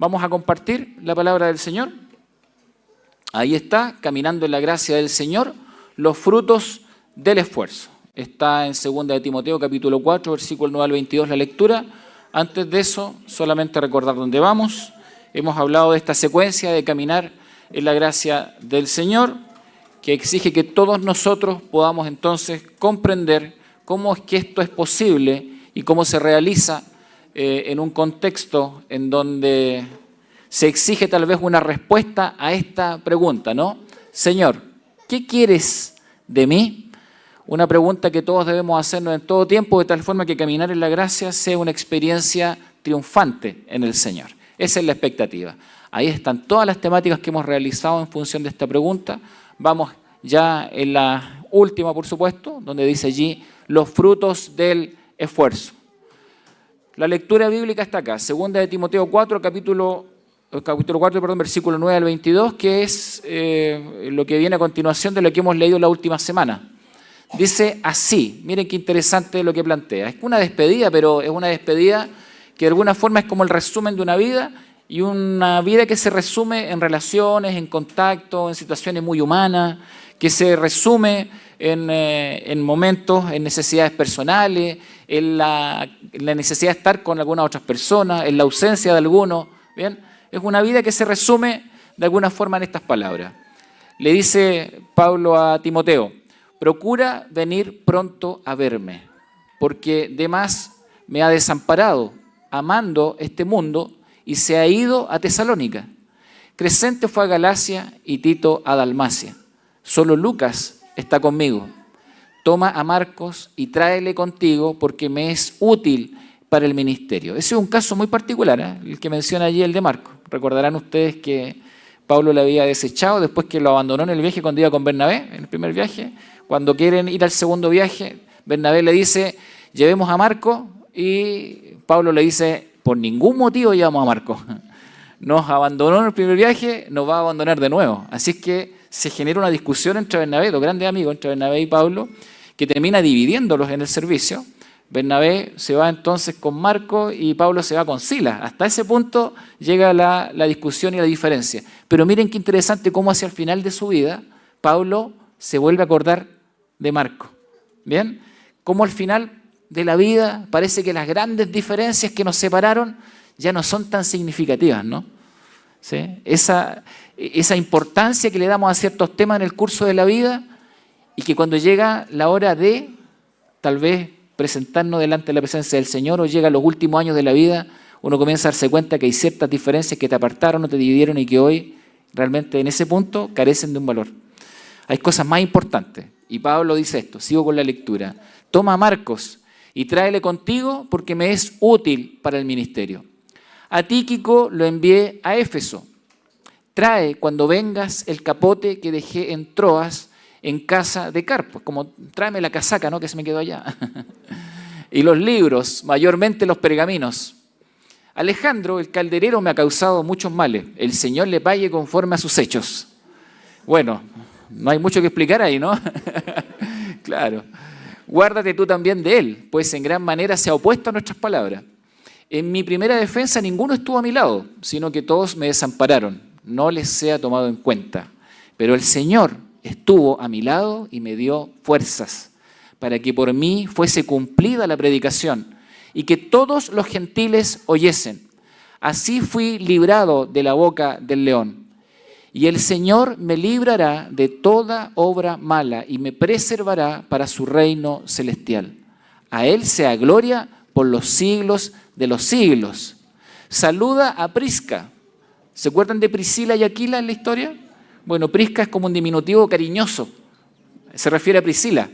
Vamos a compartir la palabra del Señor. Ahí está, caminando en la gracia del Señor, los frutos del esfuerzo. Está en 2 de Timoteo, capítulo 4, versículo 9 al 22, la lectura. Antes de eso, solamente recordar dónde vamos. Hemos hablado de esta secuencia de caminar en la gracia del Señor, que exige que todos nosotros podamos entonces comprender cómo es que esto es posible y cómo se realiza en un contexto en donde se exige tal vez una respuesta a esta pregunta, ¿no? Señor, ¿qué quieres de mí? Una pregunta que todos debemos hacernos en todo tiempo, de tal forma que caminar en la gracia sea una experiencia triunfante en el Señor. Esa es la expectativa. Ahí están todas las temáticas que hemos realizado en función de esta pregunta. Vamos ya en la última, por supuesto, donde dice allí los frutos del esfuerzo. La lectura bíblica está acá, 2 de Timoteo 4, capítulo 4, versículo 9 al 22, que es lo que viene a continuación de lo que hemos leído la última semana. Dice así, miren qué interesante lo que plantea. Es una despedida, pero es una despedida que de alguna forma es como el resumen de una vida, y una vida que se resume en relaciones, en contacto, en situaciones muy humanas, que se resume en momentos, en necesidades personales, en la necesidad de estar con algunas otras personas, en la ausencia de algunos. ¿Bien? Es una vida que se resume de alguna forma en estas palabras. Le dice Pablo a Timoteo, procura venir pronto a verme, porque demás me ha desamparado, amando este mundo, y se ha ido a Tesalónica. Crescente fue a Galacia y Tito a Dalmacia. Solo Lucas está conmigo. Toma a Marcos y tráele contigo porque me es útil para el ministerio. Ese es un caso muy particular, el que menciona allí, el de Marcos. Recordarán ustedes que Pablo le había desechado después que lo abandonó en el viaje cuando iba con Bernabé, en el primer viaje. Cuando quieren ir al segundo viaje, Bernabé le dice, llevemos a Marcos, y Pablo le dice, por ningún motivo llevamos a Marcos. Nos abandonó en el primer viaje, nos va a abandonar de nuevo. Así es que se genera una discusión entre Bernabé, dos grandes amigos, entre Bernabé y Pablo, que termina dividiéndolos en el servicio. Bernabé se va entonces con Marcos y Pablo se va con Silas. Hasta ese punto llega la discusión y la diferencia. Pero miren qué interesante cómo hacia el final de su vida Pablo se vuelve a acordar de Marcos. ¿Bien? Cómo al final de la vida parece que las grandes diferencias que nos separaron ya no son tan significativas, ¿no? ¿Sí? Esa importancia que le damos a ciertos temas en el curso de la vida, y que cuando llega la hora de tal vez presentarnos delante de la presencia del Señor, o llega los últimos años de la vida, uno comienza a darse cuenta que hay ciertas diferencias que te apartaron o te dividieron y que hoy realmente en ese punto carecen de un valor. Hay cosas más importantes. Y Pablo dice esto, sigo con la lectura. Toma a Marcos y tráele contigo porque me es útil para el ministerio. A Tíquico lo envié a Éfeso. Trae cuando vengas el capote que dejé en Troas en casa de Carpo. Como tráeme la casaca, ¿no? Que se me quedó allá. Y los libros, mayormente los pergaminos. Alejandro, el calderero, me ha causado muchos males. El Señor le pague conforme a sus hechos. Bueno, no hay mucho que explicar ahí, ¿no? Claro. Guárdate tú también de él, pues en gran manera se ha opuesto a nuestras palabras. En mi primera defensa ninguno estuvo a mi lado, sino que todos me desampararon. No les sea tomado en cuenta. Pero el Señor estuvo a mi lado y me dio fuerzas para que por mí fuese cumplida la predicación y que todos los gentiles oyesen. Así fui librado de la boca del león. Y el Señor me librará de toda obra mala y me preservará para su reino celestial. A Él sea gloria por los siglos de los siglos. Saluda a Prisca. ¿Se acuerdan de Priscila y Aquila en la historia? Bueno, Prisca es como un diminutivo cariñoso. Se refiere a Priscila.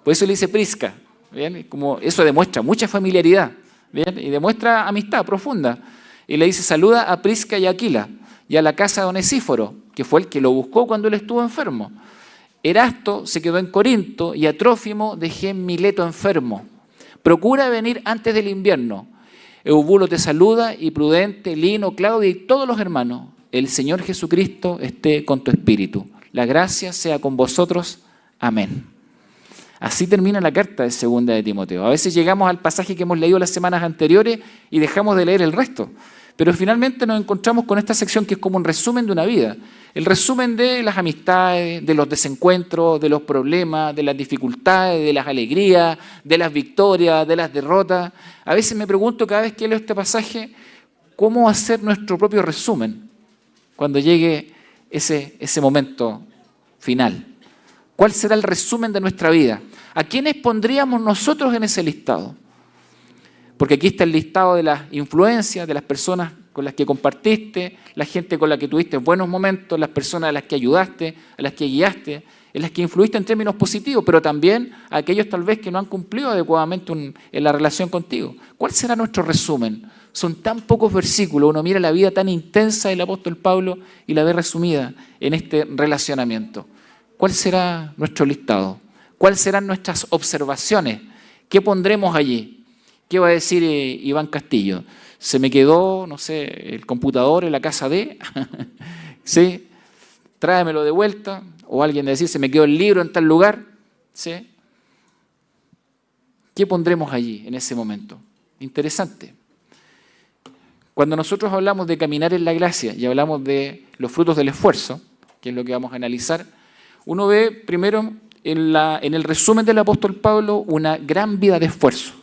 Por eso le dice Prisca. ¿Bien? Como eso demuestra mucha familiaridad. ¿Bien? Y demuestra amistad profunda. Y le dice, saluda a Prisca y Aquila y a la casa de Onesíforo, que fue el que lo buscó cuando él estuvo enfermo. Erasto se quedó en Corinto y a Trófimo dejé en Mileto enfermo. Procura venir antes del invierno. Eubulo te saluda, y Prudente, Lino, Claudia y todos los hermanos. El Señor Jesucristo esté con tu espíritu. La gracia sea con vosotros. Amén. Así termina la carta de segunda de Timoteo. A veces llegamos al pasaje que hemos leído las semanas anteriores y dejamos de leer el resto. Pero finalmente nos encontramos con esta sección que es como un resumen de una vida. El resumen de las amistades, de los desencuentros, de los problemas, de las dificultades, de las alegrías, de las victorias, de las derrotas. A veces me pregunto cada vez que leo este pasaje, ¿cómo hacer nuestro propio resumen cuando llegue ese momento final? ¿Cuál será el resumen de nuestra vida? ¿A quiénes pondríamos nosotros en ese listado? Porque aquí está el listado de las influencias, de las personas con las que compartiste, la gente con la que tuviste buenos momentos, las personas a las que ayudaste, a las que guiaste, en las que influiste en términos positivos, pero también a aquellos tal vez que no han cumplido adecuadamente en la relación contigo. ¿Cuál será nuestro resumen? Son tan pocos versículos, uno mira la vida tan intensa del apóstol Pablo y la ve resumida en este relacionamiento. ¿Cuál será nuestro listado? ¿Cuáles serán nuestras observaciones? ¿Qué pondremos allí? ¿Qué va a decir Iván Castillo? Se me quedó, no sé, el computador en la casa de, ¿sí? Tráemelo de vuelta. O alguien decir, se me quedó el libro en tal lugar, ¿sí? ¿Qué pondremos allí en ese momento? Interesante. Cuando nosotros hablamos de caminar en la gracia y hablamos de los frutos del esfuerzo, que es lo que vamos a analizar, uno ve primero en el resumen del apóstol Pablo una gran vida de esfuerzo.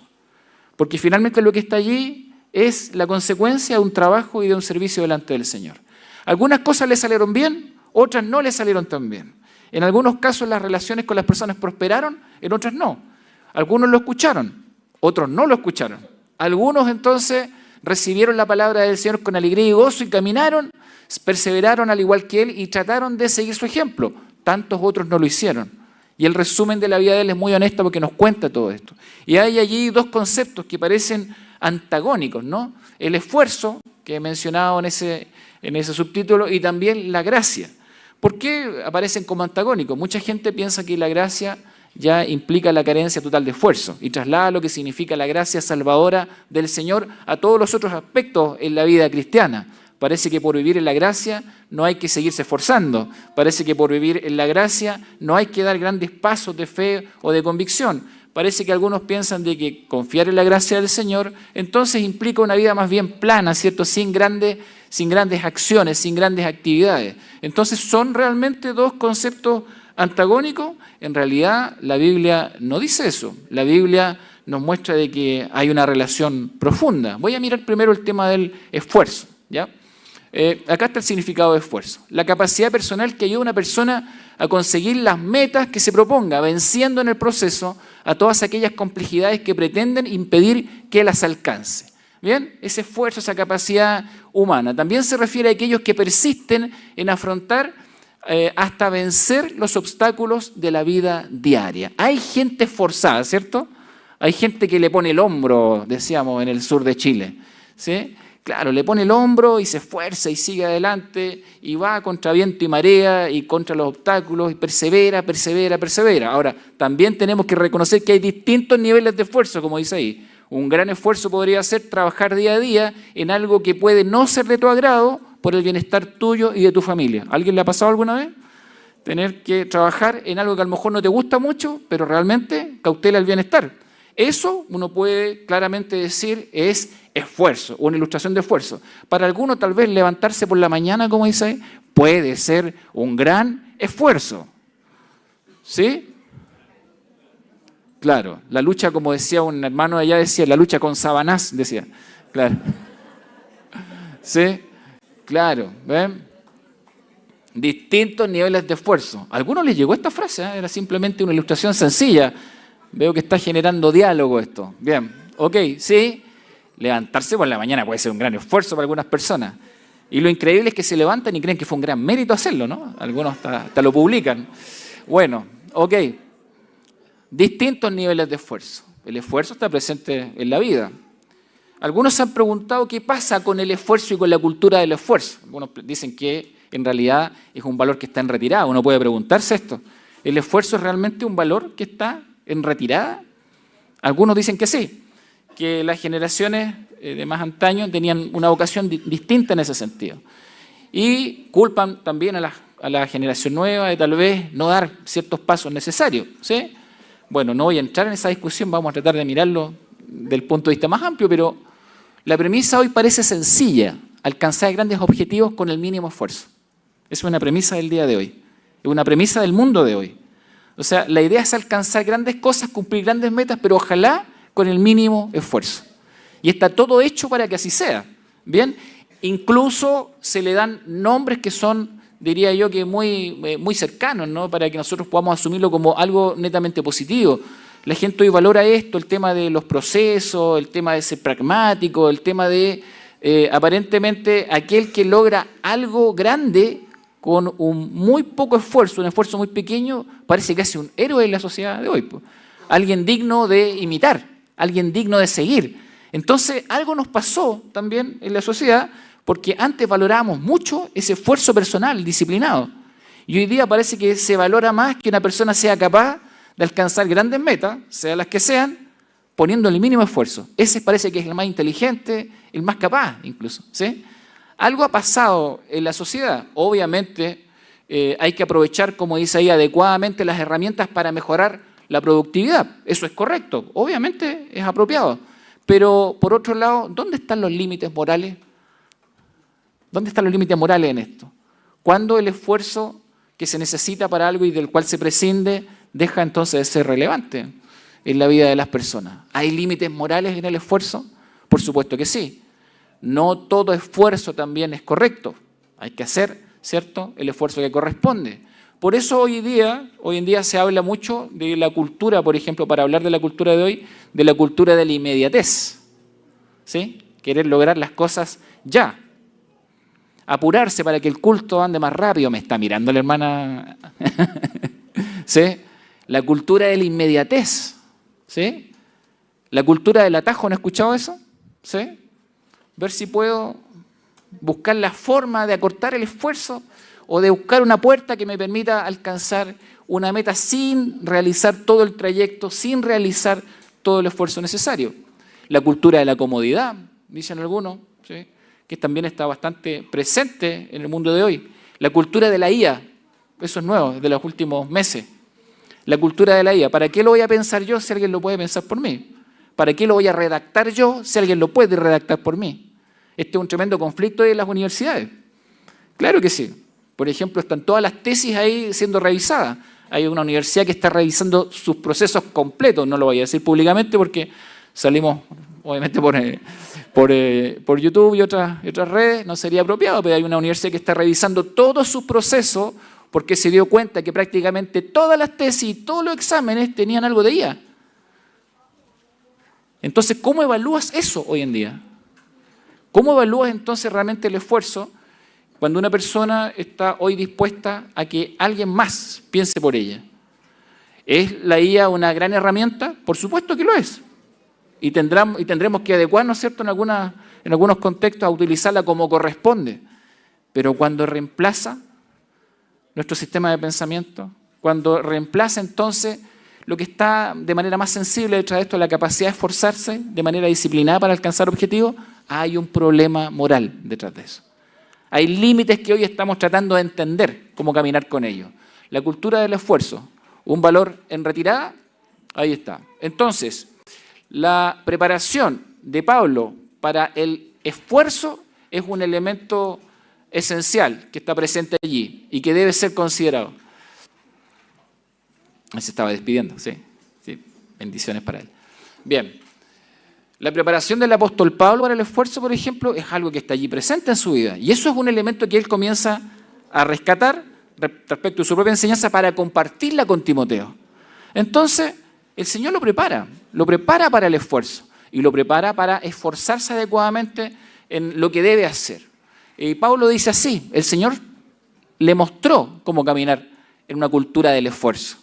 Porque finalmente lo que está allí es la consecuencia de un trabajo y de un servicio delante del Señor. Algunas cosas le salieron bien, otras no le salieron tan bien. En algunos casos las relaciones con las personas prosperaron, en otras no. Algunos lo escucharon, otros no lo escucharon. Algunos entonces recibieron la palabra del Señor con alegría y gozo y caminaron, perseveraron al igual que Él y trataron de seguir su ejemplo. Tantos otros no lo hicieron. Y el resumen de la vida de Él es muy honesto porque nos cuenta todo esto. Y hay allí dos conceptos que parecen antagónicos, ¿no? El esfuerzo, que he mencionado en ese subtítulo, y también la gracia. ¿Por qué aparecen como antagónicos? Mucha gente piensa que la gracia ya implica la carencia total de esfuerzo y traslada lo que significa la gracia salvadora del Señor a todos los otros aspectos en la vida cristiana. Parece que por vivir en la gracia no hay que seguirse esforzando. Parece que por vivir en la gracia no hay que dar grandes pasos de fe o de convicción. Parece que algunos piensan de que confiar en la gracia del Señor entonces implica una vida más bien plana, ¿cierto? Sin grandes acciones, sin grandes actividades. Entonces, ¿son realmente dos conceptos antagónicos? En realidad, la Biblia no dice eso. La Biblia nos muestra de que hay una relación profunda. Voy a mirar primero el tema del esfuerzo, ¿ya? Acá está el significado de esfuerzo. La capacidad personal que ayuda a una persona a conseguir las metas que se proponga, venciendo en el proceso a todas aquellas complejidades que pretenden impedir que las alcance. ¿Bien? Ese esfuerzo, esa capacidad humana. También se refiere a aquellos que persisten en afrontar hasta vencer los obstáculos de la vida diaria. Hay gente esforzada, ¿cierto? Hay gente que le pone el hombro, decíamos, en el sur de Chile, ¿sí? Claro, le pone el hombro y se esfuerza y sigue adelante y va contra viento y marea y contra los obstáculos y persevera. Ahora, también tenemos que reconocer que hay distintos niveles de esfuerzo, como dice ahí. Un gran esfuerzo podría ser trabajar día a día en algo que puede no ser de tu agrado por el bienestar tuyo y de tu familia. ¿A alguien le ha pasado alguna vez? Tener que trabajar en algo que a lo mejor no te gusta mucho, pero realmente cautela el bienestar. Eso uno puede claramente decir es esfuerzo, una ilustración de esfuerzo. Para algunos tal vez levantarse por la mañana, como dice ahí, puede ser un gran esfuerzo. ¿Sí? Claro, la lucha, como decía un hermano de allá, decía, la lucha con Sabanás, decía. Claro. ¿Sí? Claro, ¿ven? Distintos niveles de esfuerzo. ¿A algunos les llegó esta frase? Era simplemente una ilustración sencilla. Veo que está generando diálogo esto. Bien, ok, sí. Levantarse por la mañana puede ser un gran esfuerzo para algunas personas. Y lo increíble es que se levantan y creen que fue un gran mérito hacerlo, ¿no? Algunos hasta lo publican. Bueno, ok. Distintos niveles de esfuerzo. El esfuerzo está presente en la vida. Algunos se han preguntado qué pasa con el esfuerzo y con la cultura del esfuerzo. Algunos dicen que en realidad es un valor que está en retirada. Uno puede preguntarse esto. ¿El esfuerzo es realmente un valor que está en retirada? Algunos dicen que sí, que las generaciones de más antaño tenían una vocación distinta en ese sentido. Y culpan también a la generación nueva de tal vez no dar ciertos pasos necesarios, ¿sí? Bueno, no voy a entrar en esa discusión, vamos a tratar de mirarlo del punto de vista más amplio, pero la premisa hoy parece sencilla, alcanzar grandes objetivos con el mínimo esfuerzo. Es una premisa del día de hoy, es una premisa del mundo de hoy. O sea, la idea es alcanzar grandes cosas, cumplir grandes metas, pero ojalá con el mínimo esfuerzo. Y está todo hecho para que así sea. Bien, incluso se le dan nombres que son, diría yo, que muy cercanos, ¿no? Para que nosotros podamos asumirlo como algo netamente positivo. La gente hoy valora esto, el tema de los procesos, el tema de ser pragmático, el tema de aparentemente aquel que logra algo grande con un muy poco esfuerzo, un esfuerzo muy pequeño, parece que hace un héroe en la sociedad de hoy, pues. Alguien digno de imitar, alguien digno de seguir. Entonces, algo nos pasó también en la sociedad, porque antes valorábamos mucho ese esfuerzo personal, disciplinado. Y hoy día parece que se valora más que una persona sea capaz de alcanzar grandes metas, sean las que sean, poniendo el mínimo esfuerzo. Ese parece que es el más inteligente, el más capaz incluso, ¿sí? Algo ha pasado en la sociedad. Obviamente hay que aprovechar, como dice ahí, adecuadamente las herramientas para mejorar la productividad. Eso es correcto, obviamente es apropiado. Pero, por otro lado, ¿dónde están los límites morales? ¿Dónde están los límites morales en esto? ¿Cuándo el esfuerzo que se necesita para algo y del cual se prescinde deja entonces de ser relevante en la vida de las personas? ¿Hay límites morales en el esfuerzo? Por supuesto que sí. No todo esfuerzo también es correcto. Hay que hacer, ¿cierto?, el esfuerzo que corresponde. Por eso hoy en día se habla mucho de la cultura, por ejemplo, para hablar de la cultura de hoy, de la cultura de la inmediatez, ¿sí? Querer lograr las cosas ya. Apurarse para que el culto ande más rápido. Me está mirando la hermana. ¿Sí? La cultura de la inmediatez, ¿sí? La cultura del atajo, ¿no he escuchado eso? ¿Sí? Ver si puedo buscar la forma de acortar el esfuerzo o de buscar una puerta que me permita alcanzar una meta sin realizar todo el trayecto, sin realizar todo el esfuerzo necesario. La cultura de la comodidad, dicen algunos, ¿sí?, que también está bastante presente en el mundo de hoy. La cultura de la IA, eso es nuevo, de los últimos meses. La cultura de la IA, ¿para qué lo voy a pensar yo si alguien lo puede pensar por mí? ¿Para qué lo voy a redactar yo si alguien lo puede redactar por mí? Este es un tremendo conflicto en las universidades. Claro que sí. Por ejemplo, están todas las tesis ahí siendo revisadas. Hay una universidad que está revisando sus procesos completos. No lo voy a decir públicamente porque salimos, obviamente, por YouTube y otras redes. No sería apropiado, pero hay una universidad que está revisando todos sus procesos porque se dio cuenta que prácticamente todas las tesis y todos los exámenes tenían algo de IA. Entonces, ¿cómo evalúas eso hoy en día? ¿Cómo evalúas entonces realmente el esfuerzo cuando una persona está hoy dispuesta a que alguien más piense por ella? ¿Es la IA una gran herramienta? Por supuesto que lo es. Y tendremos que adecuarnos, ¿cierto?, en algunos contextos a utilizarla como corresponde. Pero cuando reemplaza nuestro sistema de pensamiento, cuando reemplaza entonces lo que está de manera más sensible detrás de esto, la capacidad de esforzarse de manera disciplinada para alcanzar objetivos, hay un problema moral detrás de eso. Hay límites que hoy estamos tratando de entender cómo caminar con ellos. La cultura del esfuerzo, un valor en retirada, ahí está. Entonces, la preparación de Pablo para el esfuerzo es un elemento esencial que está presente allí y que debe ser considerado. Se estaba despidiendo, sí. Bendiciones para él. Bien. La preparación del apóstol Pablo para el esfuerzo, por ejemplo, es algo que está allí presente en su vida. Y eso es un elemento que él comienza a rescatar respecto a su propia enseñanza para compartirla con Timoteo. Entonces, el Señor lo prepara para el esfuerzo y lo prepara para esforzarse adecuadamente en lo que debe hacer. Y Pablo dice así, el Señor le mostró cómo caminar en una cultura del esfuerzo.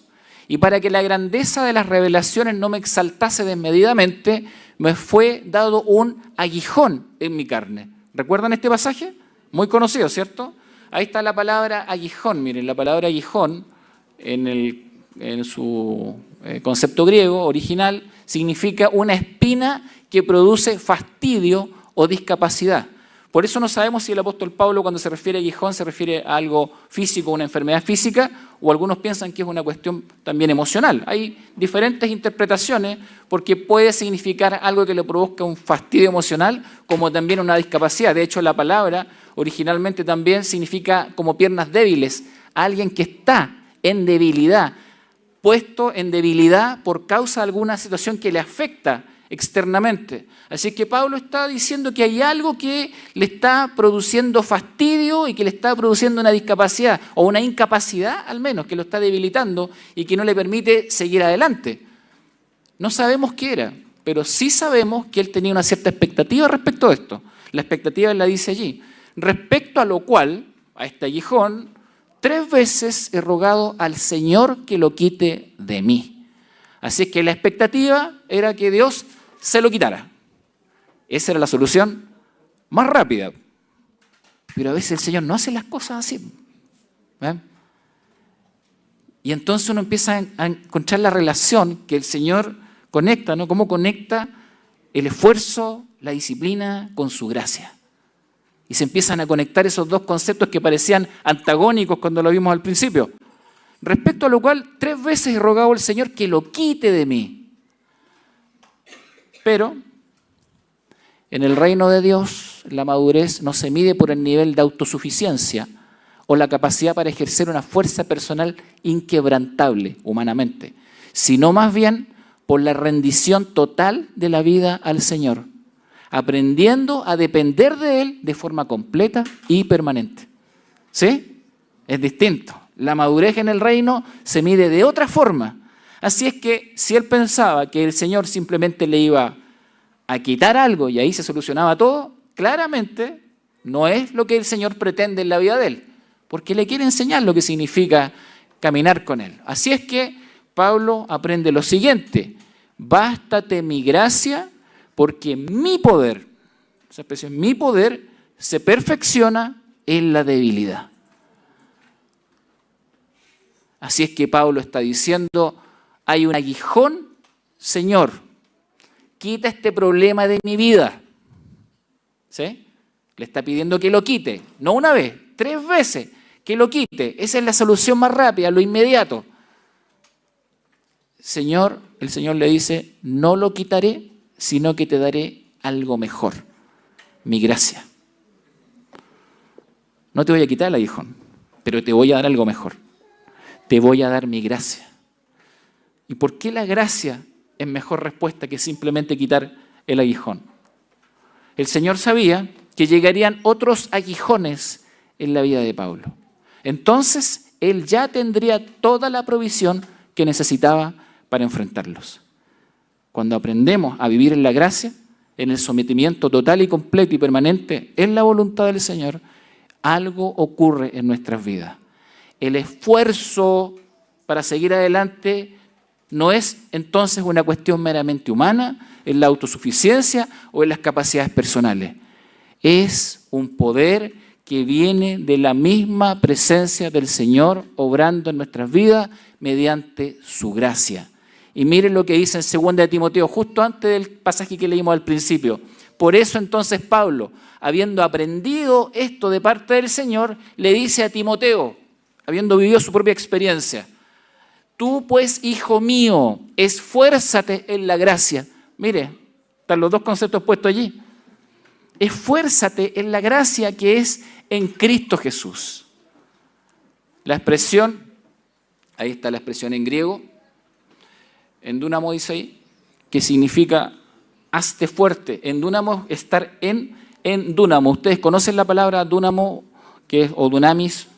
Y para que la grandeza de las revelaciones no me exaltase desmedidamente, me fue dado un aguijón en mi carne. ¿Recuerdan este pasaje? Muy conocido, ¿cierto? Ahí está la palabra aguijón. Miren, la palabra aguijón en su concepto griego original significa una espina que produce fastidio o discapacidad. Por eso no sabemos si el apóstol Pablo, cuando se refiere a aguijón, se refiere a algo físico, una enfermedad física, o algunos piensan que es una cuestión también emocional. Hay diferentes interpretaciones porque puede significar algo que le produzca un fastidio emocional, como también una discapacidad. De hecho, la palabra originalmente también significa como piernas débiles, alguien que está en debilidad, puesto en debilidad por causa de alguna situación que le afecta externamente. Así que Pablo está diciendo que hay algo que le está produciendo fastidio y que le está produciendo una discapacidad o una incapacidad al menos, que lo está debilitando y que no le permite seguir adelante. No sabemos qué era, pero sí sabemos que él tenía una cierta expectativa respecto a esto. La expectativa él la dice allí. Respecto a lo cual, a este aguijón, 3 veces he rogado al Señor que lo quite de mí. Así que la expectativa era que Dios se lo quitara. Esa era la solución más rápida. Pero a veces el Señor no hace las cosas así. ¿Eh? Y entonces uno empieza a encontrar la relación que el Señor conecta, ¿no? Cómo conecta el esfuerzo, la disciplina con su gracia. Y se empiezan a conectar esos dos conceptos que parecían antagónicos cuando lo vimos al principio. Respecto a lo cual, 3 veces he rogado al Señor que lo quite de mí. Pero en el reino de Dios, la madurez no se mide por el nivel de autosuficiencia o la capacidad para ejercer una fuerza personal inquebrantable humanamente, sino más bien por la rendición total de la vida al Señor, aprendiendo a depender de Él de forma completa y permanente. ¿Sí? Es distinto. La madurez en el reino se mide de otra forma. Así es que si él pensaba que el Señor simplemente le iba a quitar algo y ahí se solucionaba todo, claramente no es lo que el Señor pretende en la vida de él, porque le quiere enseñar lo que significa caminar con él. Así es que Pablo aprende lo siguiente: bástate mi gracia, porque mi poder, esa expresión, mi poder se perfecciona en la debilidad. Así es que Pablo está diciendo, hay un aguijón, Señor, quita este problema de mi vida. ¿Sí? Le está pidiendo que lo quite, no una vez, 3 veces, que lo quite. Esa es la solución más rápida, lo inmediato. Señor, el Señor le dice, no lo quitaré, sino que te daré algo mejor, mi gracia. No te voy a quitar el aguijón, pero te voy a dar algo mejor. Te voy a dar mi gracia. ¿Y por qué la gracia es mejor respuesta que simplemente quitar el aguijón? El Señor sabía que llegarían otros aguijones en la vida de Pablo. Entonces, él ya tendría toda la provisión que necesitaba para enfrentarlos. Cuando aprendemos a vivir en la gracia, en el sometimiento total y completo y permanente en la voluntad del Señor, algo ocurre en nuestras vidas. El esfuerzo para seguir adelante no es entonces una cuestión meramente humana, en la autosuficiencia o en las capacidades personales. Es un poder que viene de la misma presencia del Señor obrando en nuestras vidas mediante su gracia. Y miren lo que dice en 2 de Timoteo, justo antes del pasaje que leímos al principio. Por eso entonces Pablo, habiendo aprendido esto de parte del Señor, le dice a Timoteo, habiendo vivido su propia experiencia, tú pues, hijo mío, esfuérzate en la gracia. Mire, están los dos conceptos puestos allí. Esfuérzate en la gracia que es en Cristo Jesús. La expresión, ahí está la expresión en griego, en Dunamo dice ahí, que significa hazte fuerte. En Dunamo, estar en Dunamo. Ustedes conocen la palabra Dunamo, que es, o Dunamis,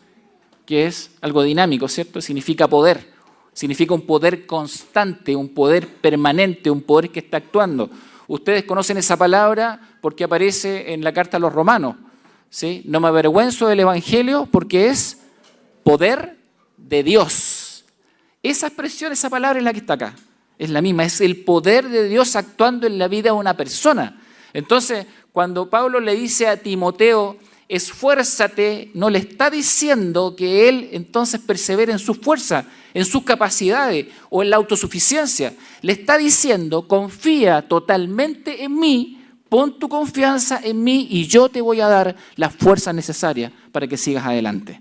que es algo dinámico, ¿cierto? Significa poder. Significa un poder constante, un poder permanente, un poder que está actuando. Ustedes conocen esa palabra porque aparece en la carta a los Romanos. ¿Sí? No me avergüenzo del Evangelio porque es poder de Dios. Esa expresión, esa palabra es la que está acá. Es la misma, es el poder de Dios actuando en la vida de una persona. Entonces, cuando Pablo le dice a Timoteo, esfuérzate, no le está diciendo que él entonces persevere en sus fuerzas, en sus capacidades o en la autosuficiencia. Le está diciendo, confía totalmente en mí Pon tu confianza en mí y yo te voy a dar las fuerzas necesarias para que sigas adelante.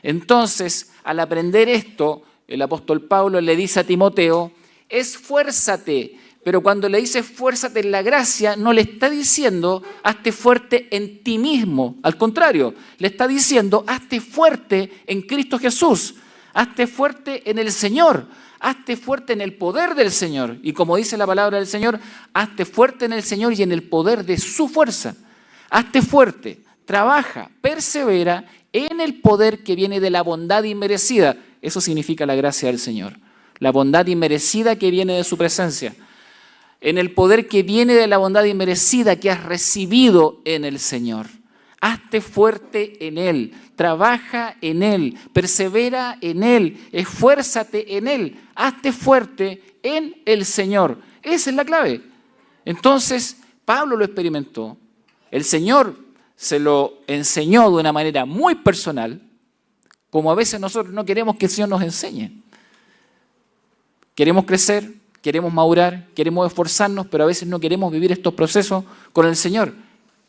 Entonces, al aprender esto, el apóstol Pablo le dice a Timoteo, esfuérzate. Pero cuando le dice esfuérzate en la gracia, no le está diciendo hazte fuerte en ti mismo. Al contrario, le está diciendo hazte fuerte en Cristo Jesús. Hazte fuerte en el Señor. Hazte fuerte en el poder del Señor. Y como dice la palabra del Señor, hazte fuerte en el Señor y en el poder de su fuerza. Hazte fuerte, trabaja, persevera en el poder que viene de la bondad inmerecida. Eso significa la gracia del Señor. La bondad inmerecida que viene de su presencia. En el poder que viene de la bondad inmerecida que has recibido en el Señor. Hazte fuerte en Él, trabaja en Él, persevera en Él, esfuérzate en Él, hazte fuerte en el Señor. Esa es la clave. Entonces, Pablo lo experimentó, el Señor se lo enseñó de una manera muy personal, como a veces nosotros no queremos que el Señor nos enseñe. Queremos crecer, queremos madurar, queremos esforzarnos, pero a veces no queremos vivir estos procesos con el Señor.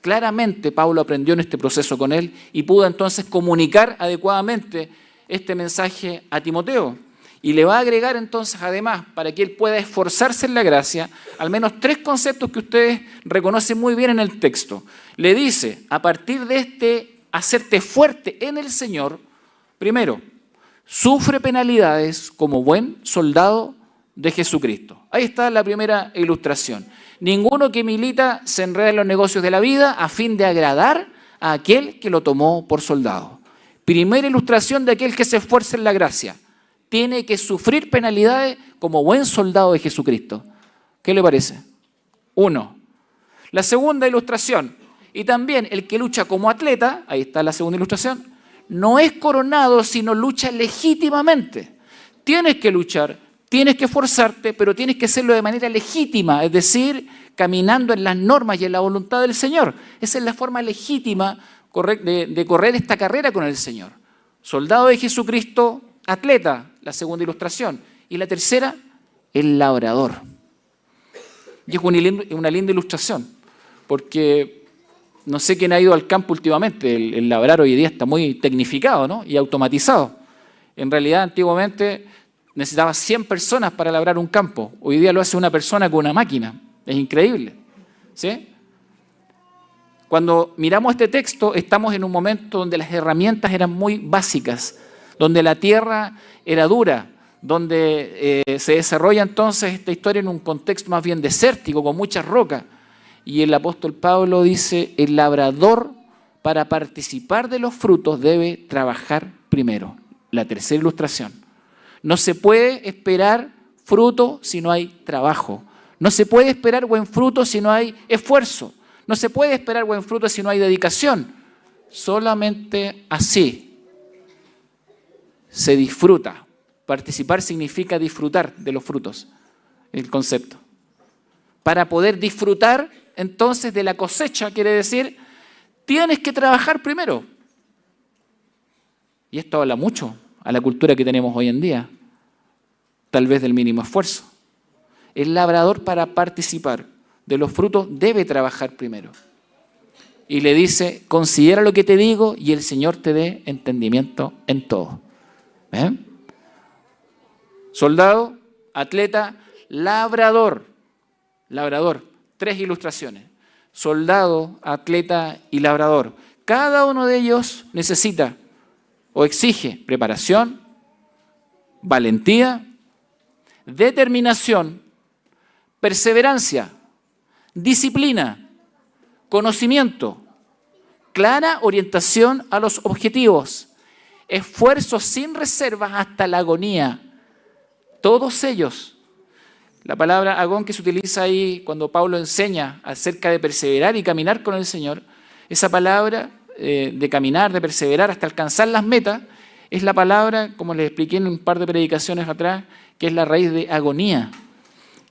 Claramente Pablo aprendió en este proceso con él y pudo entonces comunicar adecuadamente este mensaje a Timoteo. Y le va a agregar entonces además, para que él pueda esforzarse en la gracia, al menos 3 conceptos que ustedes reconocen muy bien en el texto. Le dice, a partir de hacerte fuerte en el Señor, primero, sufre penalidades como buen soldado de Jesucristo. Ahí está la primera ilustración. Ninguno que milita se enreda en los negocios de la vida a fin de agradar a aquel que lo tomó por soldado. Primera ilustración de aquel que se esfuerza en la gracia. Tiene que sufrir penalidades como buen soldado de Jesucristo. ¿Qué le parece? 1. La segunda ilustración. Y también el que lucha como atleta, ahí está la segunda ilustración, no es coronado sino lucha legítimamente. Tienes que luchar. Tienes que esforzarte, pero tienes que hacerlo de manera legítima, es decir, caminando en las normas y en la voluntad del Señor. Esa es la forma legítima de correr esta carrera con el Señor. Soldado de Jesucristo, atleta, la segunda ilustración. Y la tercera, el labrador. Y es una linda ilustración, porque no sé quién ha ido al campo últimamente. El labrar hoy día está muy tecnificado, ¿no? Y automatizado. En realidad, antiguamente necesitaba 100 personas para labrar un campo. Hoy día lo hace una persona con una máquina. Es increíble. ¿Sí? Cuando miramos este texto, estamos en un momento donde las herramientas eran muy básicas, donde la tierra era dura, donde se desarrolla entonces esta historia en un contexto más bien desértico, con muchas rocas. Y el apóstol Pablo dice, el labrador para participar de los frutos debe trabajar primero. La tercera ilustración. No se puede esperar fruto si no hay trabajo. No se puede esperar buen fruto si no hay esfuerzo. No se puede esperar buen fruto si no hay dedicación. Solamente así se disfruta. Participar significa disfrutar de los frutos, el concepto. Para poder disfrutar entonces de la cosecha, quiere decir, tienes que trabajar primero. Y esto habla mucho a la cultura que tenemos hoy en día, tal vez del mínimo esfuerzo. El labrador para participar de los frutos debe trabajar primero. Y le dice, considera lo que te digo y el Señor te dé entendimiento en todo. ¿Ven? Soldado, atleta, labrador. Labrador, 3 ilustraciones. Soldado, atleta y labrador. Cada uno de ellos necesita o exige preparación, valentía, determinación, perseverancia, disciplina, conocimiento, clara orientación a los objetivos, esfuerzo sin reservas hasta la agonía. Todos ellos. La palabra agón que se utiliza ahí cuando Pablo enseña acerca de perseverar y caminar con el Señor, esa palabra de caminar, de perseverar hasta alcanzar las metas, es la palabra, como les expliqué en un par de predicaciones atrás, que es la raíz de agonía,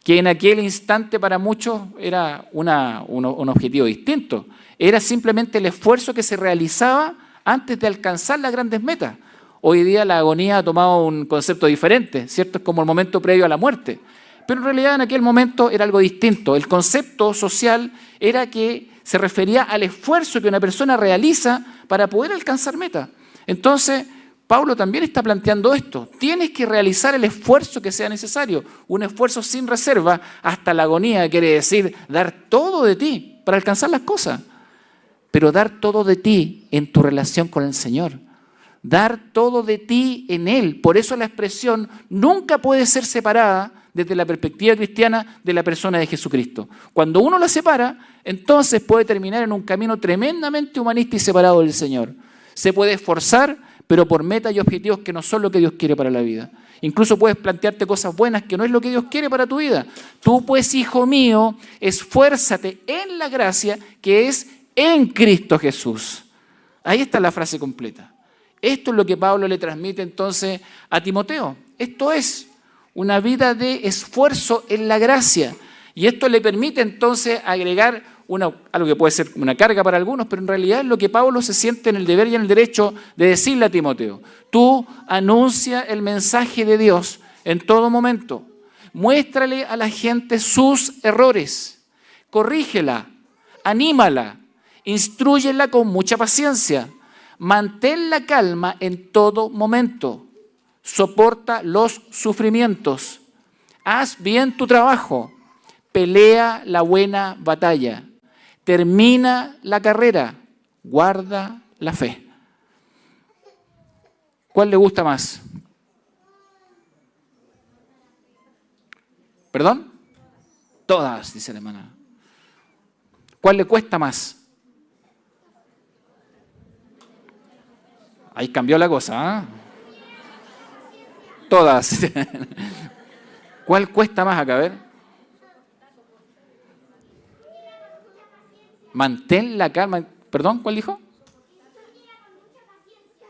que en aquel instante para muchos era un objetivo distinto. Era simplemente el esfuerzo que se realizaba antes de alcanzar las grandes metas. Hoy día la agonía ha tomado un concepto diferente, ¿cierto? Es como el momento previo a la muerte. Pero en realidad en aquel momento era algo distinto. El concepto social era que se refería al esfuerzo que una persona realiza para poder alcanzar meta. Entonces, Pablo también está planteando esto. Tienes que realizar el esfuerzo que sea necesario. Un esfuerzo sin reserva hasta la agonía, quiere decir dar todo de ti para alcanzar las cosas. Pero dar todo de ti en tu relación con el Señor. Dar todo de ti en Él. Por eso la expresión nunca puede ser separada desde la perspectiva cristiana de la persona de Jesucristo. Cuando uno la separa, entonces puede terminar en un camino tremendamente humanista y separado del Señor. Se puede esforzar, pero por metas y objetivos que no son lo que Dios quiere para la vida. Incluso puedes plantearte cosas buenas que no es lo que Dios quiere para tu vida. Tú, pues, hijo mío, esfuérzate en la gracia que es en Cristo Jesús. Ahí está la frase completa. Esto es lo que Pablo le transmite entonces a Timoteo. Esto es una vida de esfuerzo en la gracia. Y esto le permite entonces agregar algo que puede ser una carga para algunos, pero en realidad es lo que Pablo se siente en el deber y en el derecho de decirle a Timoteo. Tú anuncia el mensaje de Dios en todo momento. Muéstrale a la gente sus errores. Corrígela, anímala, instrúyela con mucha paciencia. Mantén la calma en todo momento. Soporta los sufrimientos. Haz bien tu trabajo. Pelea la buena batalla. Termina la carrera. Guarda la fe. ¿Cuál le gusta más? ¿Perdón? Todas, dice la hermana. ¿Cuál le cuesta más? Ahí cambió la cosa, ¿eh? Todas. ¿Cuál cuesta más acá? A ver. Mantén la calma. ¿Perdón? ¿Cuál dijo?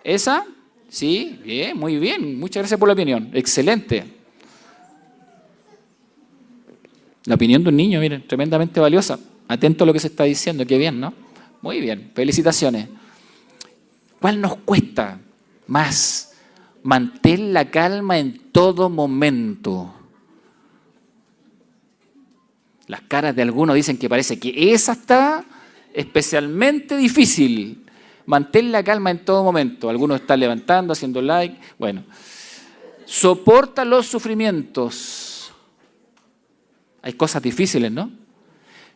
¿Esa? Sí, bien, muy bien. Muchas gracias por la opinión. Excelente. La opinión de un niño, miren, tremendamente valiosa. Atento a lo que se está diciendo. Qué bien, ¿no? Muy bien. Felicitaciones. ¿Cuál nos cuesta más? Mantén la calma en todo momento. Las caras de algunos dicen que parece que esa está especialmente difícil. Mantén la calma en todo momento. Algunos están levantando, haciendo like. Bueno, soporta los sufrimientos. Hay cosas difíciles, ¿no?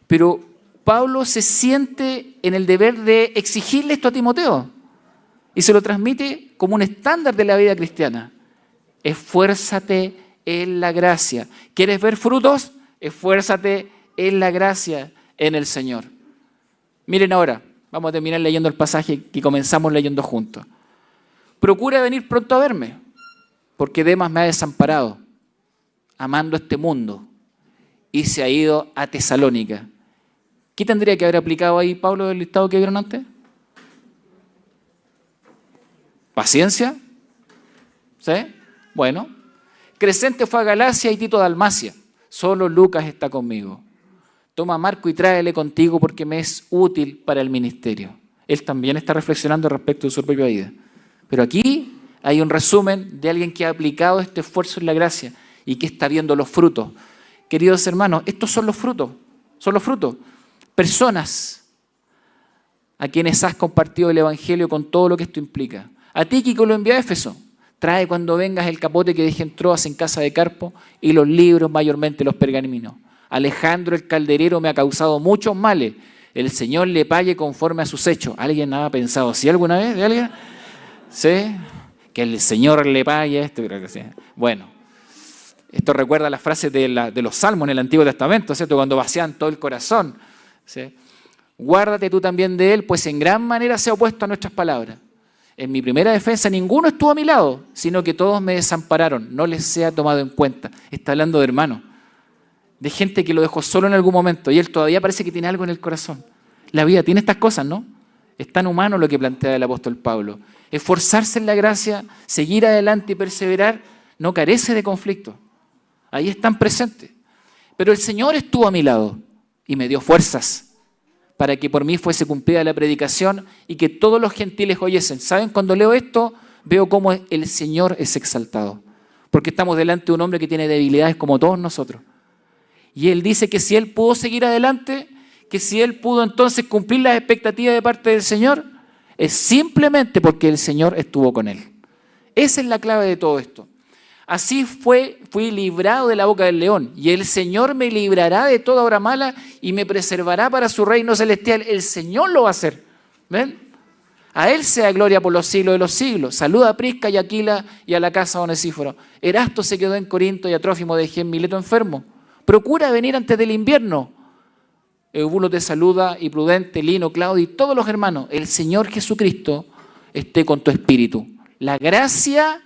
Pero Pablo se siente en el deber de exigirle esto a Timoteo. Y se lo transmite como un estándar de la vida cristiana. Esfuérzate en la gracia. ¿Quieres ver frutos? Esfuérzate en la gracia en el Señor. Miren ahora, vamos a terminar leyendo el pasaje que comenzamos leyendo juntos. Procura venir pronto a verme, porque Demas me ha desamparado, amando este mundo, y se ha ido a Tesalónica. ¿Qué tendría que haber aplicado ahí Pablo del listado que vieron antes? ¿Paciencia? ¿Sí? Bueno. Crescente fue a Galacia y Tito a Dalmacia. Solo Lucas está conmigo. Toma a Marco y tráele contigo porque me es útil para el ministerio. Él también está reflexionando respecto de su propia vida. Pero aquí hay un resumen de alguien que ha aplicado este esfuerzo en la gracia y que está viendo los frutos. Queridos hermanos, estos son los frutos. Son los frutos. Personas a quienes has compartido el Evangelio con todo lo que esto implica. A ti, que lo envía a Éfeso, trae cuando vengas el capote que dejé en Troas en casa de Carpo y los libros, mayormente los pergaminos. Alejandro el calderero me ha causado muchos males. El Señor le pague conforme a sus hechos. ¿Alguien ha pensado así alguna vez de alguien? ¿Sí? Que el Señor le pague esto. Creo que sí. Bueno, esto recuerda las frases de los Salmos en el Antiguo Testamento, ¿cierto? Cuando vacían todo el corazón. ¿Sí? Guárdate tú también de él, pues en gran manera se ha opuesto a nuestras palabras. En mi primera defensa ninguno estuvo a mi lado, sino que todos me desampararon. No les sea tomado en cuenta. Está hablando de hermanos, de gente que lo dejó solo en algún momento y él todavía parece que tiene algo en el corazón. La vida tiene estas cosas, ¿no? Es tan humano lo que plantea el apóstol Pablo. Esforzarse en la gracia, seguir adelante y perseverar, no carece de conflicto. Ahí están presentes. Pero el Señor estuvo a mi lado y me dio fuerzas para que por mí fuese cumplida la predicación y que todos los gentiles oyesen. ¿Saben? Cuando leo esto, veo cómo el Señor es exaltado. Porque estamos delante de un hombre que tiene debilidades como todos nosotros. Y él dice que si él pudo seguir adelante, que si él pudo entonces cumplir las expectativas de parte del Señor, es simplemente porque el Señor estuvo con él. Esa es la clave de todo esto. Así fui librado de la boca del león, y el Señor me librará de toda obra mala y me preservará para su reino celestial. El Señor lo va a hacer. ¿Ven? A Él sea gloria por los siglos de los siglos. Saluda a Prisca y Aquila y a la casa de Onesíforo. Erasto se quedó en Corinto y a Trófimo dejé en Mileto enfermo. Procura venir antes del invierno. Eubulo te saluda, y Prudente, Lino, Claudio y todos los hermanos. El Señor Jesucristo esté con tu espíritu. La gracia,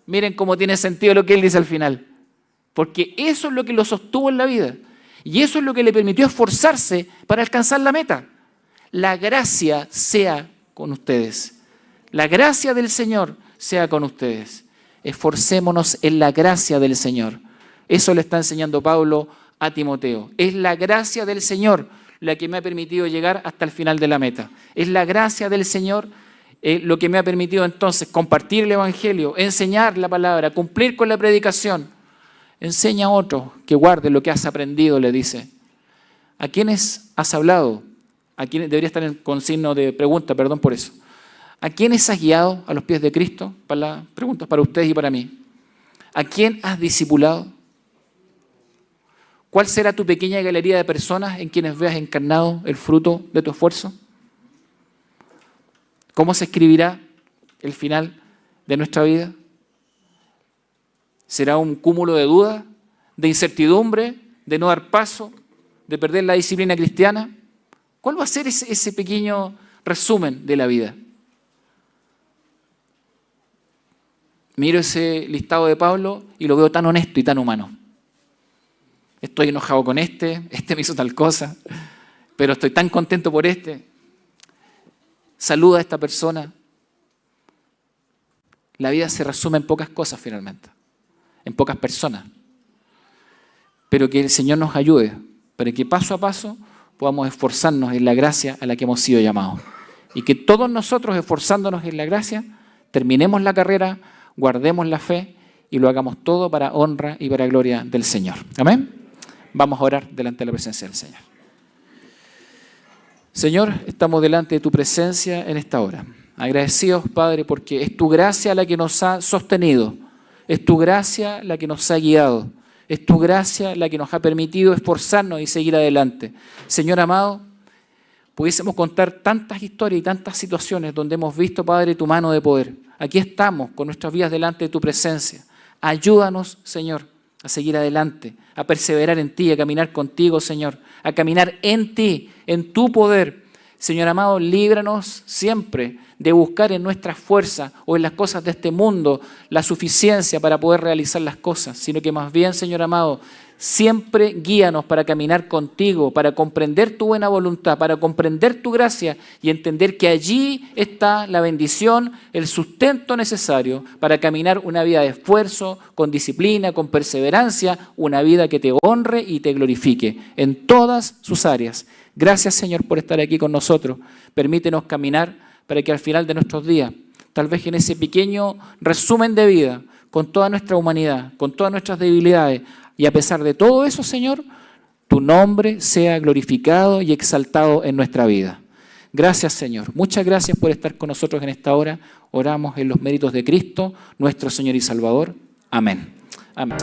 miren cómo tiene sentido lo que él dice al final. Porque eso es lo que lo sostuvo en la vida. Y eso es lo que le permitió esforzarse para alcanzar la meta. La gracia sea con ustedes. La gracia del Señor sea con ustedes. Esforcémonos en la gracia del Señor. Eso le está enseñando Pablo a Timoteo. Es la gracia del Señor la que me ha permitido llegar hasta el final de la meta. Es la gracia del Señor lo que me ha permitido entonces compartir el Evangelio, enseñar la palabra, cumplir con la predicación. Enseña a otros que guarden lo que has aprendido, le dice. ¿A quiénes has hablado? ¿A quiénes? Debería estar con signo de pregunta, perdón por eso. ¿A quiénes has guiado a los pies de Cristo? Preguntas para ustedes y para mí. ¿A quién has discipulado? ¿Cuál será tu pequeña galería de personas en quienes veas encarnado el fruto de tu esfuerzo? ¿Cómo se escribirá el final de nuestra vida? ¿Será un cúmulo de dudas, de incertidumbre, de no dar paso, de perder la disciplina cristiana? ¿Cuál va a ser ese pequeño resumen de la vida? Miro ese listado de Pablo y lo veo tan honesto y tan humano. Estoy enojado con este me hizo tal cosa, pero estoy tan contento por este. Saluda a esta persona. La vida se resume en pocas cosas finalmente, en pocas personas. Pero que el Señor nos ayude para que paso a paso podamos esforzarnos en la gracia a la que hemos sido llamados. Y que todos nosotros, esforzándonos en la gracia, terminemos la carrera, guardemos la fe y lo hagamos todo para honra y para gloria del Señor. Amén. Vamos a orar delante de la presencia del Señor. Señor, estamos delante de tu presencia en esta hora. Agradecidos, Padre, porque es tu gracia la que nos ha sostenido. Es tu gracia la que nos ha guiado. Es tu gracia la que nos ha permitido esforzarnos y seguir adelante. Señor amado, pudiésemos contar tantas historias y tantas situaciones donde hemos visto, Padre, tu mano de poder. Aquí estamos con nuestras vidas delante de tu presencia. Ayúdanos, Señor, a seguir adelante, a perseverar en ti, a caminar contigo, Señor, a caminar en ti, en tu poder. Señor amado, líbranos siempre de buscar en nuestras fuerzas o en las cosas de este mundo la suficiencia para poder realizar las cosas, sino que más bien, Señor amado, siempre guíanos para caminar contigo, para comprender tu buena voluntad, para comprender tu gracia y entender que allí está la bendición, el sustento necesario para caminar una vida de esfuerzo, con disciplina, con perseverancia, una vida que te honre y te glorifique en todas sus áreas. Gracias, Señor, por estar aquí con nosotros. Permítenos caminar para que al final de nuestros días, tal vez en ese pequeño resumen de vida, con toda nuestra humanidad, con todas nuestras debilidades, y a pesar de todo eso, Señor, tu nombre sea glorificado y exaltado en nuestra vida. Gracias, Señor. Muchas gracias por estar con nosotros en esta hora. Oramos en los méritos de Cristo, nuestro Señor y Salvador. Amén. Amén.